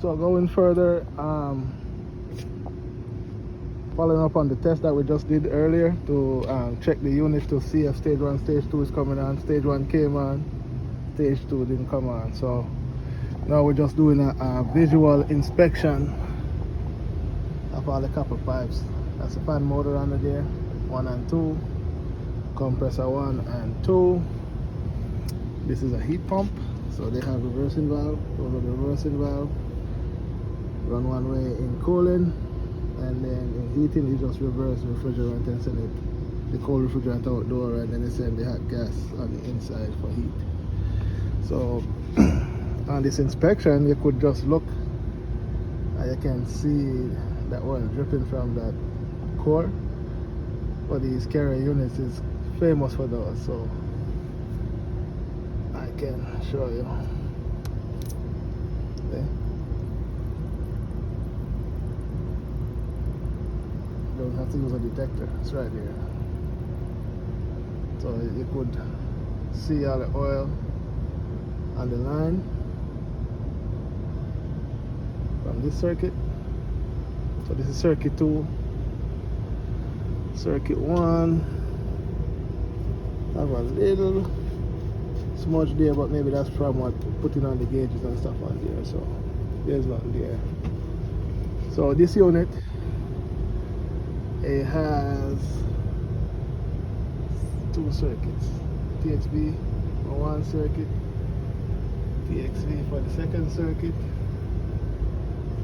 So going further, following up on the test that we just did earlier to check the unit to see if stage 1, stage 2 is coming on. Stage 1 came on, stage 2 didn't come on. So now we're just doing a visual inspection of all the copper pipes. That's the fan motor under there, 1 and 2, compressor 1 and 2. This is a heat pump, so they have reversing valve. Those are the reversing valve. Run one way in cooling, and then in heating you just reverse the refrigerant and send it, the cold refrigerant outdoor, and then you send the hot gas on the inside for heat. So on this inspection you could just look and you can see that oil dripping from that core. But these carrier units is famous for those, so I can show you. Okay. Don't have to use a detector, it's right here. So you could see all the oil on the line from this circuit. So this is circuit 2. Circuit 1 have a little smudge there, but maybe that's from what putting on the gauges and stuff on there, so there's nothing there. So this unit, it has 2 circuits, TXV for 1 circuit, TXV for the 2nd circuit,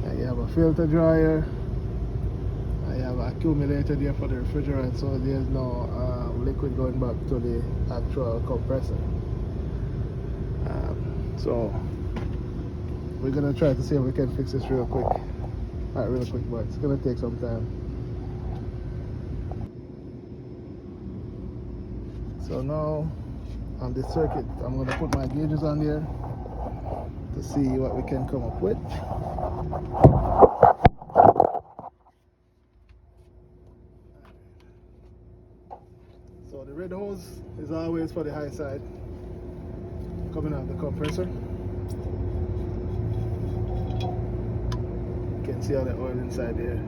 and you have a filter dryer. I have an accumulator there for the refrigerant, so there's no liquid going back to the actual compressor. So we're gonna try to see if we can fix this real quick. Not real quick, but it's gonna take some time. So now on this circuit, I'm gonna put my gauges on there to see what we can come up with. So the red hose is always for the high side, coming out the compressor. You can see all the oil inside there.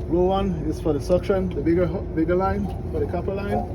Row 1 is for the suction, the bigger line, for the copper line.